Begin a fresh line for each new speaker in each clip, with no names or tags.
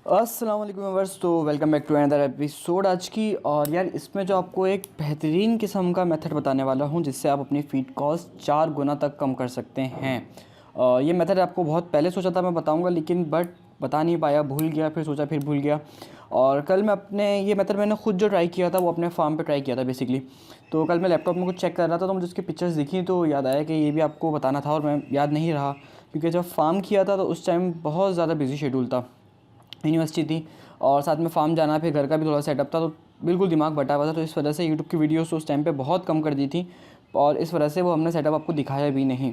अस्सलाम वालेकुम व्यूअर्स। तो welcome back to another episode आज की। और यार इसमें जो आपको एक बेहतरीन किस्म का मेथड बताने वाला हूँ जिससे आप अपनी फीड कॉस्ट 4 गुना तक कम कर सकते हैं। ये मेथड आपको बहुत पहले सोचा था मैं बताऊँगा, लेकिन बट बता नहीं पाया, भूल गया, फिर सोचा फिर भूल गया। और कल मैं अपने ये मेथड मैंने खुद जो ट्राई किया था वो अपने फार्म पे ट्राई किया था बेसिकली। तो कल मैं लैपटॉप में कुछ चेक कर रहा था तो मुझे उसकी पिक्चर्स दिखी तो याद आया कि ये भी आपको बताना था, और मैं याद नहीं रहा क्योंकि जब फार्म किया था तो उस टाइम बहुत ज़्यादा बिजी शेड्यूल था, यूनिवर्सिटी थी और साथ में फार्म जाना, फिर घर का भी थोड़ा सेटअप था, तो बिल्कुल दिमाग बटा हुआ था। तो इस वजह से यूट्यूब की वीडियोस उस टाइम पे बहुत कम कर दी थी और इस वजह से वो हमने सेटअप आपको दिखाया भी नहीं।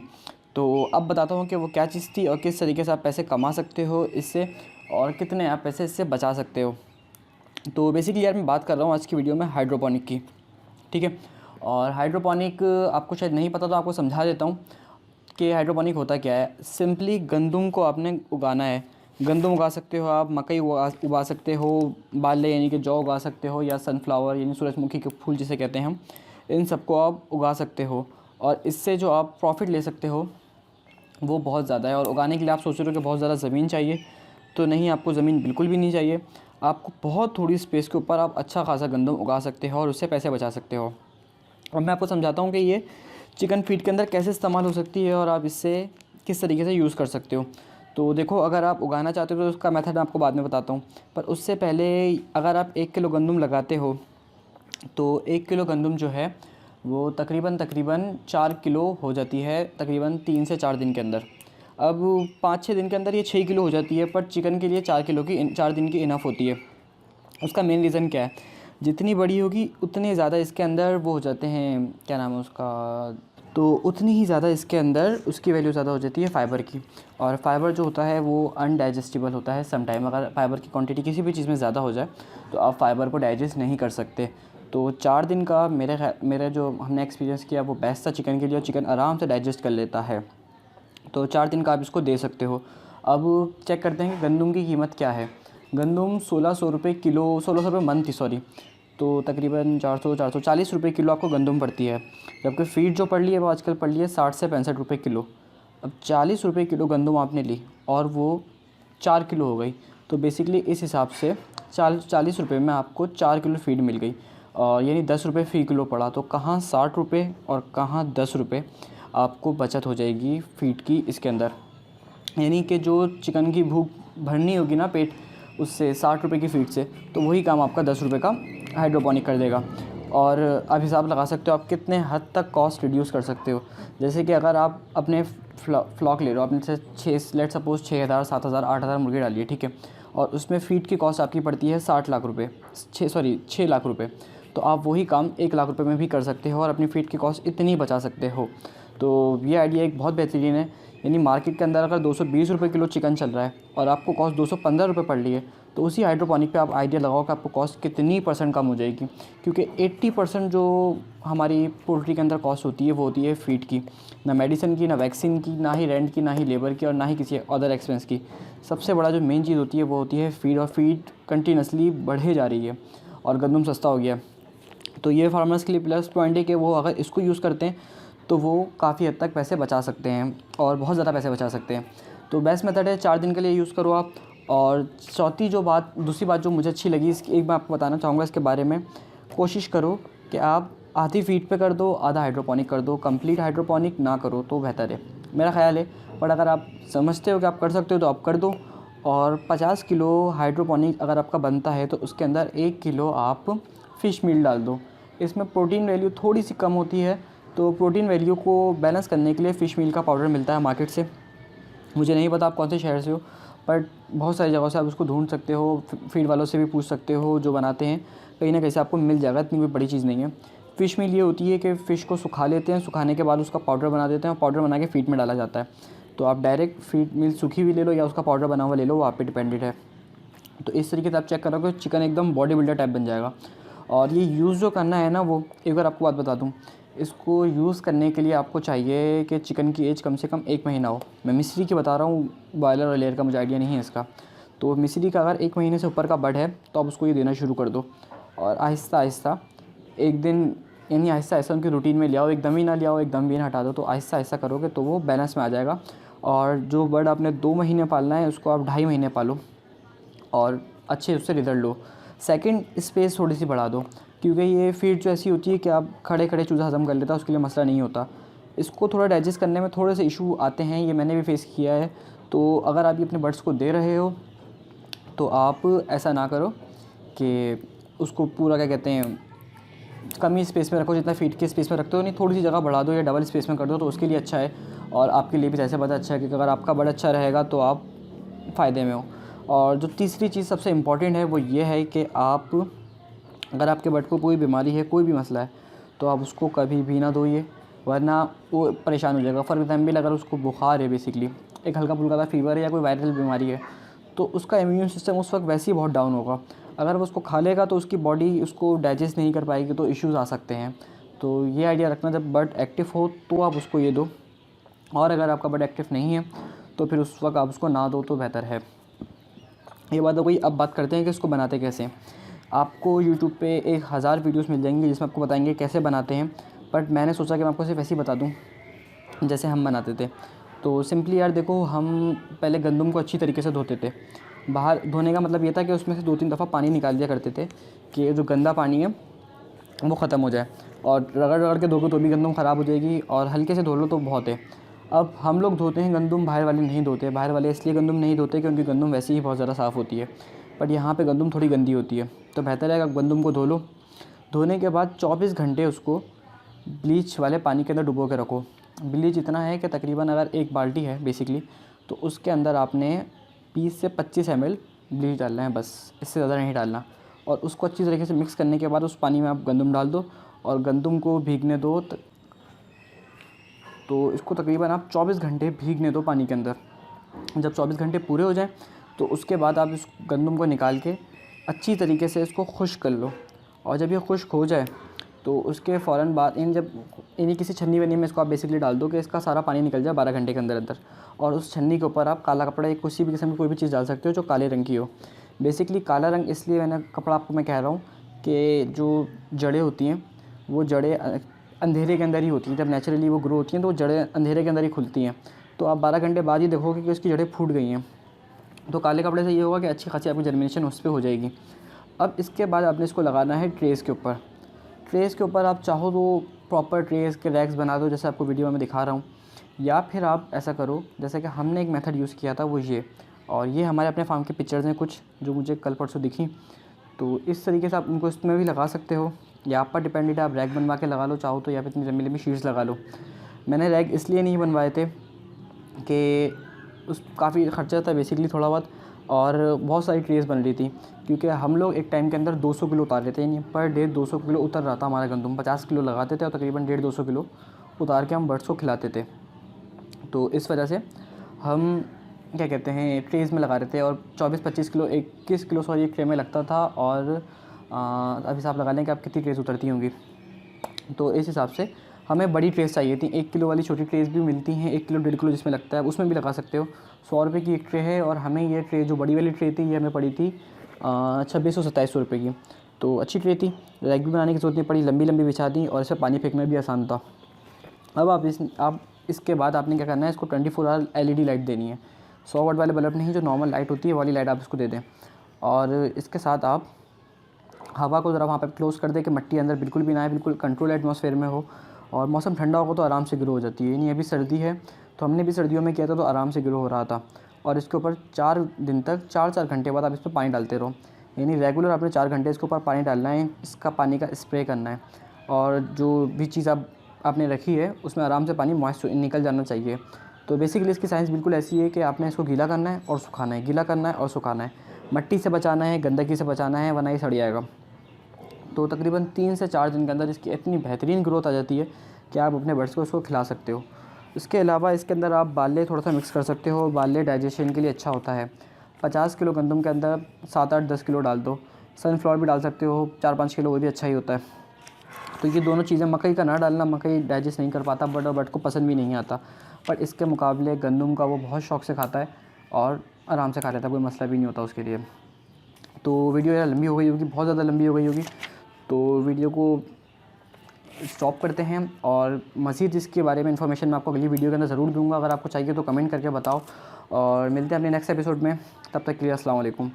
तो अब बताता हूँ कि वो क्या चीज़ थी और किस तरीके से आप पैसे कमा सकते हो इससे, और कितने आप पैसे इससे बचा सकते हो। तो बेसिकली यार मैं बात कर रहा हूँ आज की वीडियो में हाइड्रोपोनिक की, ठीक है। और हाइड्रोपोनिक आपको शायद नहीं पता तो आपको समझा देता हूँ कि हाइड्रोपोनिक होता क्या है। सिंपली गंदम को आपने उगाना है। गंदम उगा सकते हो आप, मकई उगा सकते हो, बाले यानी कि जौ उगा सकते हो, या सनफ्लावर यानी सूरजमुखी के फूल जिसे कहते हैं हम, इन सबको आप उगा सकते हो। और इससे जो आप प्रॉफिट ले सकते हो वो बहुत ज़्यादा है। और उगाने के लिए आप सोच रहे हो कि बहुत ज़्यादा ज़मीन चाहिए, तो नहीं, आपको ज़मीन बिल्कुल भी नहीं चाहिए। आपको बहुत थोड़ी स्पेस के ऊपर आप अच्छा खासा गंदम उगा सकते हो और उससे पैसे बचा सकते हो। और मैं आपको समझाता हूँ कि ये चिकन फीड के अंदर कैसे इस्तेमाल हो सकती है और आप इससे किस तरीके से यूज़ कर सकते हो। तो देखो, अगर आप उगाना चाहते हो तो उसका मेथड मैं आपको बाद में बताता हूँ, पर उससे पहले अगर आप 1 किलो गंदम लगाते हो तो 1 किलो गंदम जो है वो तकरीबन 4 किलो हो जाती है तकरीबन 3 से 4 दिन के अंदर। अब 5-6 दिन के अंदर ये 6 किलो हो जाती है, पर चिकन के लिए 4 दिन की इनफ होती है। उसका मेन रीज़न क्या है, जितनी बड़ी होगी उतने ज़्यादा इसके अंदर वो हो जाते हैं, क्या नाम है उसका, तो उतनी ही ज़्यादा इसके अंदर उसकी वैल्यू ज़्यादा हो जाती है फ़ाइबर की। और फ़ाइबर जो होता है वो अनडाइजेस्टिबल होता है सम टाइम। अगर फ़ाइबर की क्वांटिटी किसी भी चीज़ में ज़्यादा हो जाए तो आप फ़ाइबर को डाइजेस्ट नहीं कर सकते। तो 4 दिन का मेरे जो हमने एक्सपीरियंस किया वो बेस्ट था चिकन के लिए, और चिकन आराम से डाइजेस्ट कर लेता है। तो 4 दिन का आप इसको दे सकते हो। अब चेक करते हैं कि गंदम की कीमत क्या है। गंदम 1600 रुपये किलो, 1600 रुपये मन थी सॉरी, तो तकरीबन 440 रुपये किलो आपको गंदम पड़ती है। जबकि फीड जो पड़ रही है वो आजकल पड़ रही है 60 से 65 रुपये किलो। अब 40 रुपये किलो गंदम आपने ली और वो 4 किलो हो गई, तो बेसिकली इस हिसाब से 40 रुपये में आपको 4 किलो फीड मिल गई, और यानी 10 रुपये फ़ी किलो पड़ा। तो कहाँ 60 रुपये और कहाँ 10 रुपये आपको बचत हो जाएगी फ़ीड की इसके अंदर। यानी कि जो चिकन की भूख भरनी होगी ना पेट, उससे 60 रुपये की फ़ीड से, तो वही काम आपका 10 रुपये का हाइड्रोपोनिक कर देगा। और आप हिसाब लगा सकते हो आप कितने हद तक कॉस्ट रिड्यूस कर सकते हो। जैसे कि अगर आप अपने फ्लॉक ले रहे हो, आपने से 6 लेट सपोज़ 6000 7000 8000 मुर्गी डाली है, ठीक है, और उसमें फ़ीड की कॉस्ट आपकी पड़ती है 60 लाख रुपये, 6 लाख रुपये। तो आप वही काम 1 लाख रुपये में भी कर सकते हो और अपनी फ़ीड की कॉस्ट इतनी बचा सकते हो। तो ये आइडिया एक बहुत बेहतरीन है। यानी मार्केट के अंदर अगर 220 रुपये किलो चिकन चल रहा है और आपको कॉस्ट 215 रुपये पड़ रही है, तो उसी हाइड्रोपोनिक पे आप आइडिया लगाओ कि आपको कॉस्ट कितनी % कम हो जाएगी। क्योंकि 80% जो हमारी पोल्ट्री के अंदर कॉस्ट होती है वो होती है फीड की, ना मेडिसिन की, ना वैक्सीन की, ना ही रेंट की, ना ही लेबर की, और ना ही किसी अदर एक्सपेंस की। सबसे बड़ा जो मेन चीज़ होती है वो होती है फीड, और फीड कंटिन्यूसली बढ़े जा रही है और गंदम सस्ता हो गया। तो ये फार्मर्स के लिए प्लस पॉइंट है कि वो अगर इसको यूज़ करते हैं तो वो काफ़ी हद तक पैसे बचा सकते हैं और बहुत ज़्यादा पैसे बचा सकते हैं। तो बेस्ट मेथड है, 4 दिन के लिए यूज़ करो आप। और दूसरी बात जो मुझे अच्छी लगी, इसकी एक मैं आपको बताना चाहूँगा इसके बारे में। कोशिश करो कि आप आधी फीड पे कर दो, आधा हाइड्रोपोनिक कर दो, कंप्लीट हाइड्रोपोनिक ना करो तो बेहतर है, मेरा ख़्याल है। बट अगर आप समझते हो कि आप कर सकते हो तो आप कर दो। और 50 किलो हाइड्रोपोनिक अगर आपका बनता है तो उसके अंदर 1 किलो आप फ़िश मील डाल दो। इसमें प्रोटीन वैल्यू थोड़ी सी कम होती है, तो प्रोटीन वैल्यू को बैलेंस करने के लिए फ़िश मील का पाउडर मिलता है मार्केट से। मुझे नहीं पता आप कौन से शहर से हो, बट बहुत सारी जगहों से आप उसको ढूंढ सकते हो, फीड वालों से भी पूछ सकते हो जो बनाते हैं, कहीं ना कहीं से आपको मिल जाएगा, इतनी कोई बड़ी चीज़ नहीं है। फ़िश मील ये होती है कि फ़िश को सुखा लेते हैं, सुखाने के बाद उसका पाउडर बना देते हैं और पाउडर बना के फीड में डाला जाता है। तो आप डायरेक्ट फीड मील सूखी हुई ले लो या उसका पाउडर बना हुआ ले लो, वो आप पे डिपेंडेड है। तो इस तरीके से आप चेक करोगे चिकन एकदम बॉडी बिल्डर टाइप बन जाएगा। और ये यूज़ जो करना है ना, वो एक बार आपको बात बता दूँ, इसको यूज़ करने के लिए आपको चाहिए कि चिकन की एज कम से कम 1 महीना हो। मैं मिस्री की बता रहा हूँ, बॉयलर और लेयर का मुझे आइडिया नहीं है इसका। तो मिस्री का अगर 1 महीने से ऊपर का बर्ड है तो आप उसको ये देना शुरू कर दो। और आहिस्ता आहिस्ता एक दिन, यानी आहिस्ता आहिस्ता उनकी रूटीन में ले आओ, एकदम ही ना ले आओ, एकदम भी ना हटा दो, तो आहिस्ता आहिस्ता करोगे तो वो बैलेंस में आ जाएगा। और जो बर्ड आपने 2 महीने पालना है उसको आप 2.5 महीने पालो, और अच्छे उससे रिज़ल्ट लो। सेकंड, स्पेस थोड़ी सी बढ़ा दो, क्योंकि ये फीड जो ऐसी होती है कि आप खड़े खड़े चूज़ा हज़म कर लेता है, उसके लिए मसला नहीं होता। इसको थोड़ा डाइजेस्ट करने में थोड़े से इशू आते हैं, ये मैंने भी फेस किया है। तो अगर आप ये अपने बर्ड्स को दे रहे हो तो आप ऐसा ना करो कि उसको पूरा क्या कहते हैं कम ही स्पेस में रखो, जितना फीट के स्पेस में रखते हो, नहीं थोड़ी सी जगह बढ़ा दो या डबल स्पेस में कर दो, तो उसके लिए अच्छा है और आपके लिए भी ऐसे पता अच्छा है कि अगर आपका बर्ड अच्छा रहेगा तो आप फ़ायदे में हो। और जो तीसरी चीज़ सबसे इम्पॉर्टेंट है वो ये है कि आप अगर आपके बर्ड को कोई बीमारी है, कोई भी मसला है, तो आप उसको कभी भी ना धोइए, वरना वो परेशान हो जाएगा। फॉर एग्ज़ाम्पल अगर उसको बुखार है, बेसिकली एक हल्का फुल्का सा फीवर है या कोई वायरल बीमारी है, तो उसका इम्यून सिस्टम उस वक्त वैसे ही बहुत डाउन होगा। अगर वो उसको खा लेगा तो उसकी बॉडी उसको डाइजेस्ट नहीं कर पाएगी, तो इश्यूज़ आ सकते हैं। तो ये आइडिया रखना, जब बर्ड एक्टिव हो तो आप उसको ये दो, और अगर आपका बर्ड एक्टिव नहीं है तो फिर उस वक्त आप उसको ना दो तो बेहतर है। ये बात हो गई। अब बात करते हैं कि इसको बनाते कैसे हैं। आपको यूट्यूब पे 1000 वीडियोस मिल जाएंगे जिसमें आपको बताएंगे कैसे बनाते हैं, बट मैंने सोचा कि मैं आपको सिर्फ ऐसे ही बता दूं जैसे हम बनाते थे। तो सिंपली यार देखो, हम पहले गंदम को अच्छी तरीके से धोते थे। बाहर धोने का मतलब ये था कि उसमें से 2-3 दफ़ा पानी निकाल दिया करते थे कि जो गंदा पानी है वो ख़त्म हो जाए, और रगड़ रगड़ के धोगे तो भी गंदम ख़राब हो जाएगी, और हल्के से धो लो तो बहुत है। अब हम लोग धोते हैं गंदम, बाहर वाले नहीं धोते। बाहर वाले इसलिए गंदम नहीं धोते क्योंकि गंदम वैसे ही बहुत ज़्यादा साफ़ होती है, बट यहाँ पे गंदम थोड़ी गंदी होती है। तो बेहतर है कि गंदम को धो लो। धोने के बाद 24 घंटे उसको ब्लीच वाले पानी के अंदर डुबो के रखो। ब्लीच इतना है कि तकरीबन अगर एक बाल्टी है बेसिकली, तो उसके अंदर आपने 20 से 25 ml ब्लीच डालना है, बस इससे ज़्यादा नहीं डालना। और उसको अच्छी तरीके से मिक्स करने के बाद उस पानी में आप गंदम डाल दो और गंदम को भीगने दो। तो इसको तकरीबन आप 24 घंटे भीगने दो पानी के अंदर। जब 24 घंटे पूरे हो जाएं तो उसके बाद आप इस गंदम को निकाल के अच्छी तरीके से इसको खुश्क कर लो। और जब ये खुश्क हो जाए तो उसके फ़ौरन बाद इन्हीं किसी छन्नी वन्नी में इसको आप बेसिकली डाल दो कि इसका सारा पानी निकल जाए 12 घंटे के अंदर अंदर। और उस छन्नी के ऊपर आप काला कपड़ा या किसी भी किस्म की कोई भी चीज़ डाल सकते हो जो काले रंग की हो। बेसिकली काला रंग इसलिए मैंने कपड़ा आपको मैं कह रहा हूँ कि जो जड़ें होती हैं वो जड़ें अंधेरे के अंदर ही होती हैं। जब नेचुरली वो ग्रो होती हैं तो वो जड़ें अंधेरे के अंदर ही खुलती हैं। तो आप 12 घंटे बाद ही देखोगे कि उसकी जड़ें फूट गई हैं। तो काले कपड़े से ये होगा कि अच्छी खासी आपकी जर्मिनेशन उस पर हो जाएगी। अब इसके बाद आपने इसको लगाना है ट्रेस के ऊपर। ट्रेस के ऊपर आप चाहो तो प्रॉपर ट्रेस के रैक्स बना दो जैसे आपको वीडियो में दिखा रहा हूँ, या फिर आप ऐसा करो जैसे कि हमने एक मेथड यूज़ किया था वो ये, और ये हमारे अपने फार्म के पिक्चर्स हैं कुछ जो मुझे कल परसों दिखी। तो इस तरीके से आप उनको इसमें भी लगा सकते हो, या आप पर डिपेंडेड है, आप रैक बनवा के लगा लो चाहो तो, या फिर इतनी लंबी लंबी शीट्स लगा लो। मैंने रैक इसलिए नहीं बनवाए थे कि उस काफ़ी ख़र्चा था बेसिकली थोड़ा बहुत, और बहुत सारी ट्रेस बन रही थी, क्योंकि हम लोग एक टाइम के अंदर 200 किलो उतार लेते हैं, यानी पर डे 200 किलो उतर रहा था हमारा गंदम। 50 किलो लगाते थे और तकरीबन 150-200 किलो उतार के हम बर्ड्स को खिलाते थे। तो इस वजह से हम क्या कहते हैं ट्रेस में लगा रहे थे, और 24-25 किलो 21 किलो सॉरी एक ट्रे में लगता था। और अब हिसाब लगा लें कि आप कितनी ट्रेस उतरती होंगी। तो इस हिसाब से हमें बड़ी ट्रेस चाहिए थी। 1 किलो वाली छोटी ट्रेस भी मिलती हैं, 1 किलो 1.5 किलो जिसमें लगता है उसमें भी लगा सकते हो। 100 रुपये की एक ट्रे है, और हमें ये ट्रे जो बड़ी वाली ट्रे थी ये हमें पड़ी थी 2600-2700 रुपये की। तो अच्छी ट्रे थी, रैक भी बनाने की ज़रूरत नहीं पड़ी, लंबी लंबी बिछा दी और इसमें पानी फेंकना भी आसान था। अब आप इसके बाद आपने क्या करना है, इसको 24 आवर LED लाइट देनी है। 100 वाट वाले बल्ब नहीं, जो नॉर्मल लाइट होती है वाली लाइट आप इसको दे दें। और इसके साथ आप हवा को ज़रा वहाँ पर क्लोज़ कर दें कि मिट्टी अंदर बिल्कुल भी ना आए, बिल्कुल कंट्रोल एटमॉस्फेयर में हो। और मौसम ठंडा होगा तो आराम से ग्रो हो जाती है। नहीं अभी सर्दी है तो हमने भी सर्दियों में किया था तो आराम से ग्रो हो रहा था। और इसके ऊपर 4 दिन तक 4-4 घंटे बाद आप इस पर पानी डालते रहो, यानी रेगुलर आपने 4 घंटे इसके ऊपर पानी डालना है, इसका पानी का स्प्रे करना है। और जो भी चीज़ आपने रखी है उसमें आराम से पानी मॉइस्ट निकल जाना चाहिए। तो बेसिकली इसकी साइंस बिल्कुल ऐसी है कि आपने इसको गीला करना है और सुखाना है, गीला करना है और सुखाना है। मिट्टी से बचाना है, गंदगी से बचाना है, वरना ये सड़ जाएगा। तो तकरीबन 3 से 4 दिन के अंदर इसकी इतनी बेहतरीन ग्रोथ आ जाती है कि आप अपने बर्ड्स को इसको खिला सकते हो। इसके अलावा इसके अंदर आप बाले थोड़ा सा मिक्स कर सकते हो, बाले डाइजेशन के लिए अच्छा होता है। 50 किलो गंदम के अंदर 7-8-10 किलो डाल दो। सनफ्लावर भी डाल सकते हो 4-5 किलो, वो भी अच्छा ही होता है। तो ये दोनों चीज़ें, मकई का ना डालना, मकई डाइजेस्ट नहीं कर पाता बट को पसंद भी नहीं आता। बट इसके मुकाबले गंदम का वो बहुत शौक़ से खाता है और आराम से खा लेता है, कोई मसला भी नहीं होता उसके लिए। तो वीडियो यार लंबी हो गई होगी, बहुत ज़्यादा लंबी हो गई होगी, तो वीडियो को स्टॉप करते हैं। और मज़ीद इसके बारे में इन्फॉर्मेशन मैं आपको अगली वीडियो के अंदर ज़रूर दूंगा। अगर आपको चाहिए तो कमेंट करके बताओ, और मिलते हैं अपने नेक्स्ट एपिसोड में। तब तक के लिए अस्सलाम वालेकुम।